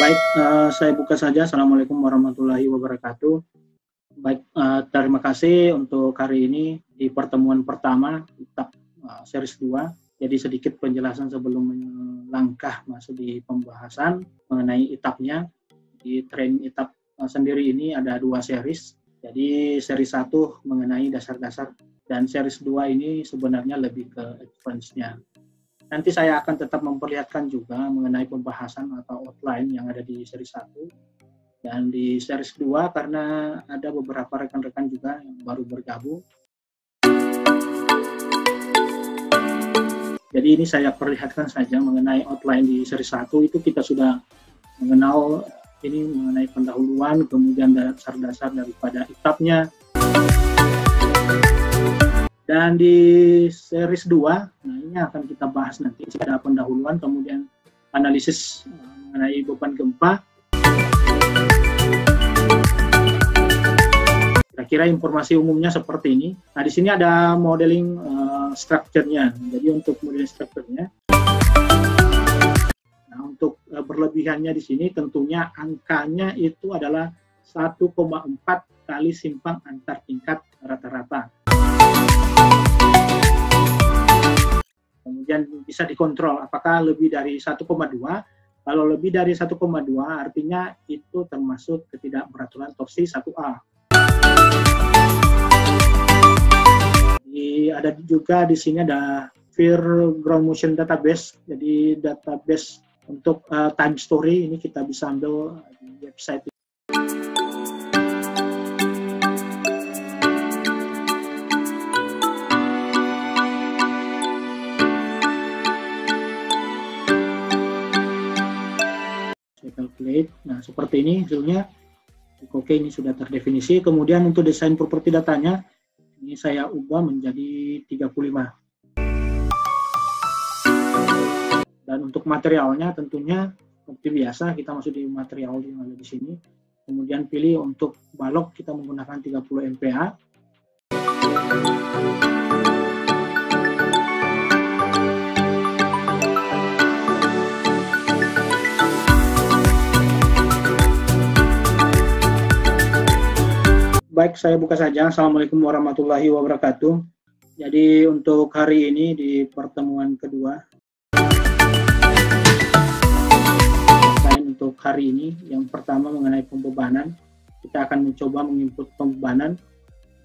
Baik, saya buka saja. Assalamualaikum warahmatullahi wabarakatuh. Baik, terima kasih untuk hari ini di pertemuan pertama ITAP series 2. Jadi sedikit penjelasan sebelum melangkah masuk di pembahasan mengenai ITAP-nya. Di training ITAP sendiri ini ada 2 series. Jadi series 1 mengenai dasar-dasar dan series 2 ini sebenarnya lebih ke advance-nya. Nanti saya akan tetap memperlihatkan juga mengenai pembahasan atau outline yang ada di series 1. Dan di series 2 karena ada beberapa rekan-rekan juga yang baru bergabung. Jadi ini saya perlihatkan saja mengenai outline di series 1 itu kita sudah mengenal ini mengenai pendahuluan, kemudian dasar-dasar daripada ITAP-nya. Dan di series 2, nah ini akan kita bahas nanti, ada pendahuluan, kemudian analisis mengenai beban gempa. Kira-kira informasi umumnya seperti ini. Nah di sini ada modeling structure-nya. Jadi untuk modeling structure-nya, nah untuk berlebihannya di sini tentunya angkanya itu adalah 1,4 kali simpang antar tingkat rata-rata. Kemudian bisa dikontrol apakah lebih dari 1,2. Kalau lebih dari 1,2 artinya itu termasuk ketidakberaturan torsi 1A. Jadi ada juga di sini ada FIR Ground Motion Database. Jadi database untuk time story ini kita bisa ambil di website. Calculate. Nah, seperti ini hasilnya. Oke, ini sudah terdefinisi. Kemudian untuk desain properti datanya, ini saya ubah menjadi 35. Dan untuk materialnya tentunya seperti biasa kita masuk di material yang ada di sini. Kemudian pilih untuk balok kita menggunakan 30 MPa. Baik, saya buka saja. Assalamualaikum warahmatullahi wabarakatuh. Jadi untuk hari ini di pertemuan kedua, untuk hari ini yang pertama mengenai pembebanan, kita akan mencoba menginput pembebanan,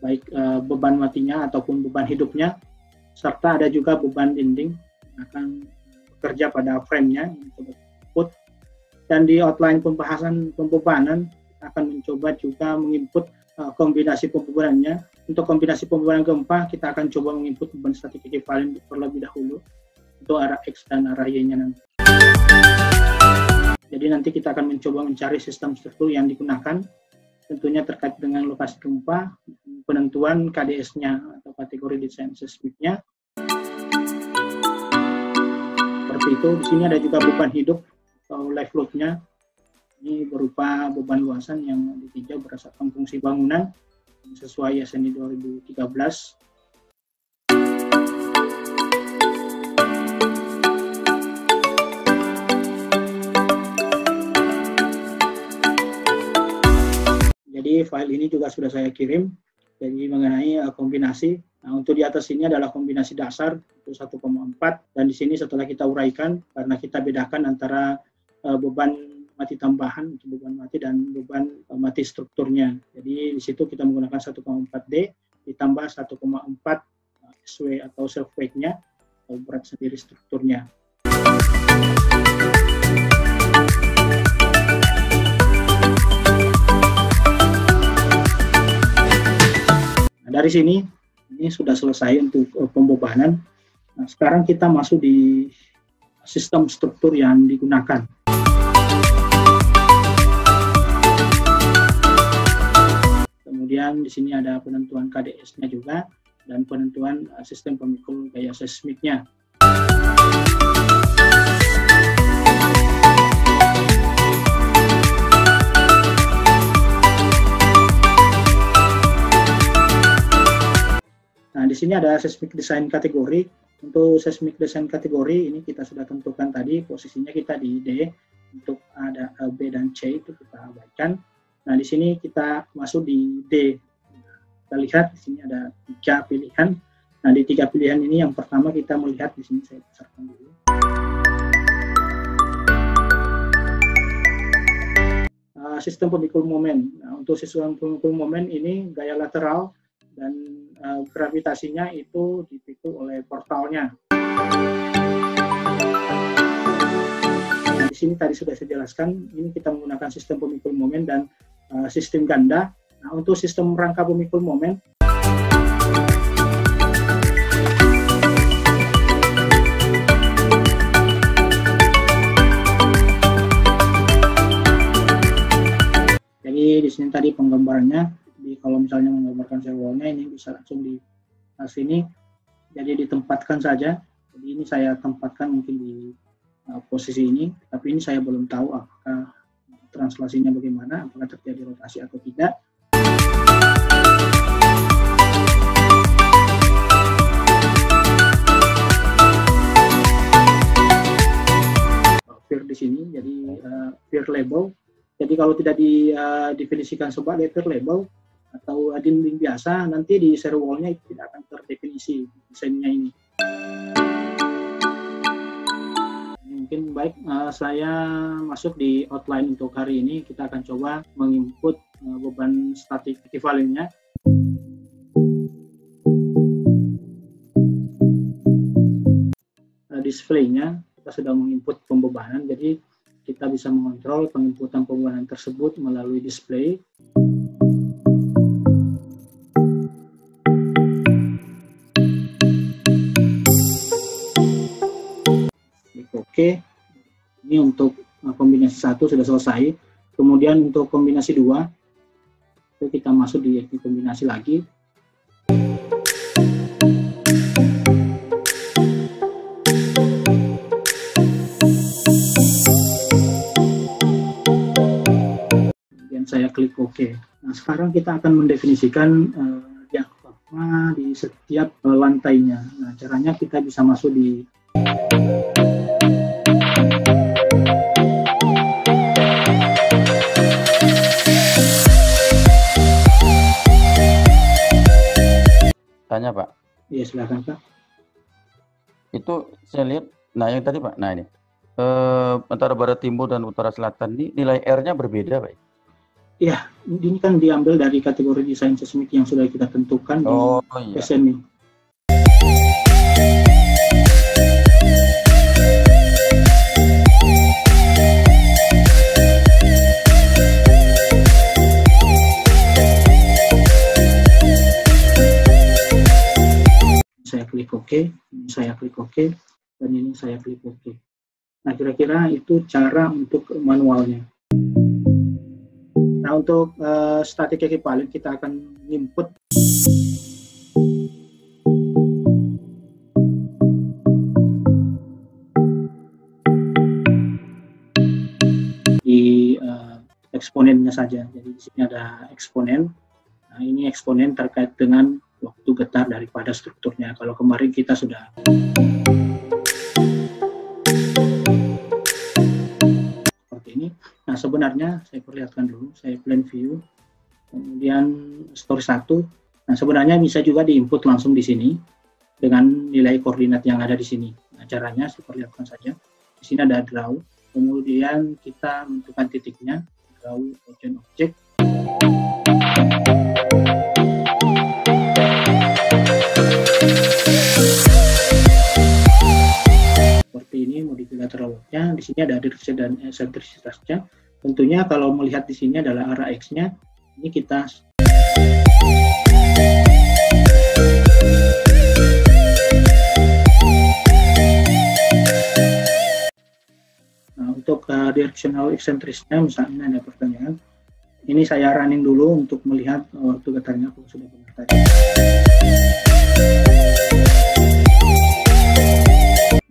baik beban matinya ataupun beban hidupnya, serta ada juga beban dinding yang akan bekerja pada frame-nya untuk input. Dan di outline pembahasan pembebanan, kita akan mencoba juga menginput kombinasi pembebanannya. Untuk kombinasi pembebanan gempa, kita akan coba menginput beban statik ekivalen terlebih dahulu untuk arah X dan arah Y-nya nanti. Jadi nanti kita akan mencoba mencari sistem struktur yang digunakan, tentunya terkait dengan lokasi gempa, penentuan KDS-nya atau kategori desain seismiknya. Seperti itu. Di sini ada juga beban hidup atau live load-nya. Ini berupa beban luasan yang ditinjau berdasarkan fungsi bangunan sesuai SNI 2013. Jadi file ini juga sudah saya kirim. Jadi mengenai kombinasi. Nah, untuk di atas ini adalah kombinasi dasar itu 1,4 dan di sini setelah kita uraikan karena kita bedakan antara beban mati tambahan untuk beban mati dan beban mati strukturnya. Jadi di situ kita menggunakan 1,4D ditambah 1,4 SW atau self weight-nya atau berat sendiri strukturnya. Nah, dari sini ini sudah selesai untuk pembebanan. Nah, sekarang kita masuk di sistem struktur yang digunakan. Kemudian di sini ada penentuan KDS-nya juga dan penentuan sistem pemikul gaya seismiknya. Nah, di sini ada seismic design kategori. Untuk seismic design kategori ini kita sudah tentukan tadi posisinya kita di D. Untuk ada B dan C itu kita abaikan. Nah, di sini kita masuk di D. Kita lihat di sini ada 3 pilihan. Nah, di 3 pilihan ini yang pertama kita melihat di sini, saya besarkan dulu. Sistem pemikul momen. Nah, untuk sistem pemikul momen ini gaya lateral dan gravitasinya itu dipikul oleh portalnya. Nah, di sini tadi sudah saya jelaskan, ini kita menggunakan sistem pemikul momen dan sistem ganda. Nah, untuk sistem rangka pemikul momen, di sini tadi penggambarannya, kalau misalnya menggambarkan servolnya ini bisa langsung di sini, jadi ditempatkan saja. Jadi ini saya tempatkan mungkin di posisi ini, tapi ini saya belum tahu apakah translasinya bagaimana, apakah terjadi rotasi atau tidak. Vir di sini, jadi vir label. Jadi kalau tidak didefinisikan sebagai vir label atau dinding biasa, nanti di servolnya itu tidak akan terdefinisi desainnya ini. Mungkin baik, saya masuk di outline untuk hari ini. Kita akan coba menginput beban statik ekivalennya. Displaynya kita sudah menginput pembebanan, jadi kita bisa mengontrol penginputan pembebanan tersebut melalui display. Klik OK. Ini untuk kombinasi 1 sudah selesai. Kemudian untuk kombinasi 2, itu kita masuk di kombinasi lagi. Saya klik OK. Nah, sekarang kita akan mendefinisikan diafragma di setiap lantainya. Nah, caranya kita bisa masuk di tanya, Pak. Iya, silakan, Pak. Itu saya lihat, nah yang tadi, Pak, nah ini antara barat timur dan utara selatan ini nilai R-nya berbeda, Pak. Ya, ini kan diambil dari kategori desain seismik yang sudah kita tentukan di SMI. Saya klik OK, ini saya klik OK, dan ini saya klik OK. Nah, kira-kira itu cara untuk manualnya. Nah, untuk statik ekivalen kita akan input di eksponennya saja. Jadi di sini ada eksponen. Nah, ini eksponen terkait dengan waktu getar daripada strukturnya. Kalau kemarin kita sudah Nah, sebenarnya saya perlihatkan dulu, saya plan view, kemudian story 1. Nah, sebenarnya bisa juga diinput langsung di sini dengan nilai koordinat yang ada di sini. Nah, caranya saya perlihatkan saja. Di sini ada draw, kemudian kita menentukan titiknya, draw agent object. Seperti ini modificator lognya. Di sini ada direksi dan eksentrisitasnya. Tentunya kalau melihat di sini adalah arah X-nya, ini kita untuk directional eksentrisnya, misalnya ada pertanyaan, ini saya running dulu untuk melihat waktu getarnya kalau sudah benar tadi.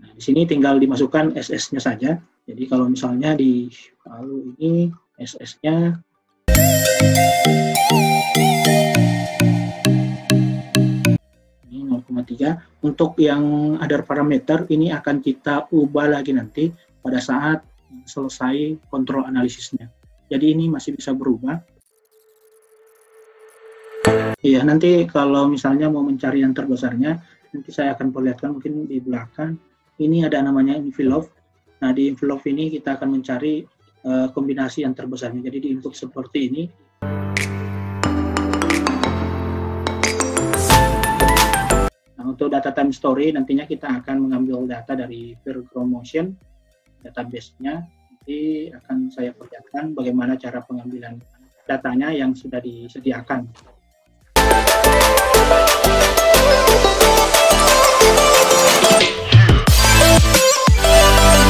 Nah, di sini tinggal dimasukkan SS-nya saja. Jadi kalau misalnya di Palu ini SS-nya ini 0,3. Untuk yang other parameter ini akan kita ubah lagi nanti pada saat selesai kontrol analisisnya. Jadi ini masih bisa berubah. Iya, nanti kalau misalnya mau mencari yang terbesarnya, nanti saya akan perlihatkan mungkin di belakang. Ini ada namanya envelope. Nah, di envelope ini kita akan mencari kombinasi yang terbesarnya. Jadi di input seperti ini. Nah, untuk data time story nantinya kita akan mengambil data dari PeerGrowMotion database-nya. Nanti akan saya perlihatkan bagaimana cara pengambilan datanya yang sudah disediakan.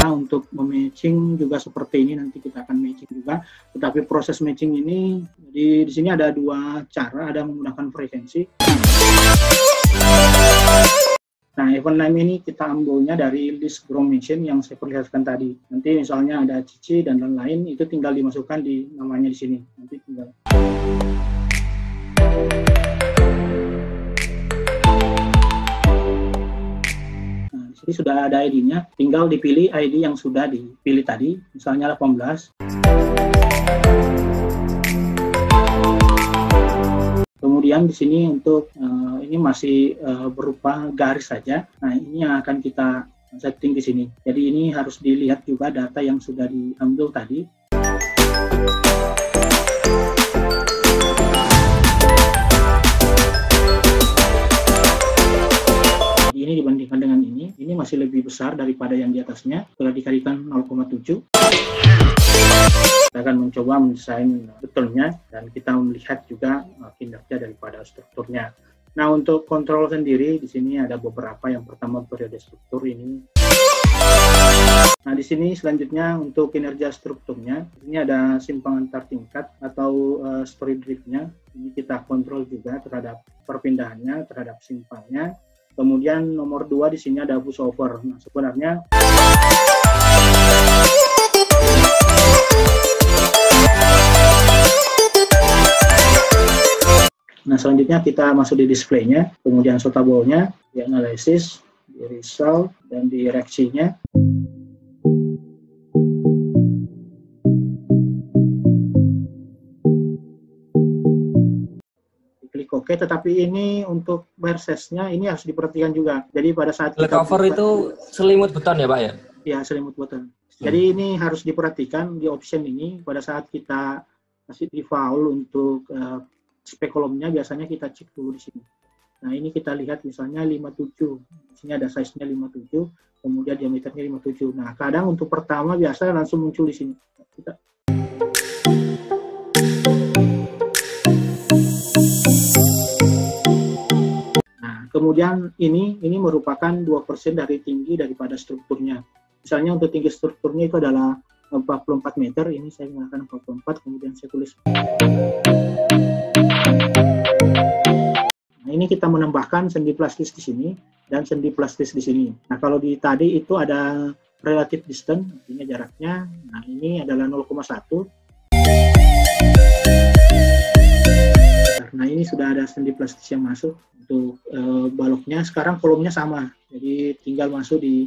Nah, untuk mematching juga seperti ini, nanti kita akan matching juga. Tetapi proses matching ini, di sini ada dua cara, ada menggunakan frekuensi. Nah, event name ini kita ambilnya dari list GrowMotion yang saya perlihatkan tadi. Nanti misalnya ada Cici dan lain-lain, itu tinggal dimasukkan di namanya di sini. Nanti tinggal. Nah, di sini sudah ada ID-nya, tinggal dipilih ID yang sudah dipilih tadi, misalnya 18. Kemudian di sini untuk ini masih berupa garis saja. Nah, ini yang akan kita setting di sini. Jadi ini harus dilihat juga data yang sudah diambil tadi. Jadi ini dibandingkan dengan ini masih lebih besar daripada yang di atasnya. Setelah dikalikan 0,7. Kita akan mencoba mendesain betulnya dan kita melihat juga kinerja daripada strukturnya. Nah, untuk kontrol sendiri di sini ada beberapa. Yang pertama periode struktur ini. Nah, di sini selanjutnya untuk kinerja strukturnya, ini ada simpang antar tingkat atau story drift-nya. Ini kita kontrol juga terhadap perpindahannya, terhadap simpangnya. Kemudian nomor 2 di sini ada pushover. Nah, sebenarnya nah, selanjutnya kita masuk di display-nya, kemudian sortable-nya, di analisis, di result, dan di reaksinya. Klik OK, tetapi ini untuk versus-nya ini harus diperhatikan juga. Jadi pada saat kita cover itu selimut beton ya Pak ya? Ya, selimut beton. Jadi ini harus diperhatikan di option ini pada saat kita masih di file untuk spekulumnya biasanya kita cek dulu di sini. Nah, ini kita lihat misalnya 57. Di sini ada size-nya 57, kemudian diameternya 57. Nah, kadang untuk pertama biasa langsung muncul di sini. Nah, kemudian ini merupakan 2% dari tinggi daripada strukturnya. Misalnya untuk tinggi strukturnya itu adalah 44 meter, ini saya gunakan 44, kemudian saya tulis. Nah, ini kita menambahkan sendi plastis di sini dan sendi plastis di sini. Nah, kalau di tadi itu ada relative distance, artinya jaraknya. Nah, ini adalah 0,1. Nah, ini sudah ada sendi plastis yang masuk untuk baloknya. Sekarang volumenya sama, jadi tinggal masuk di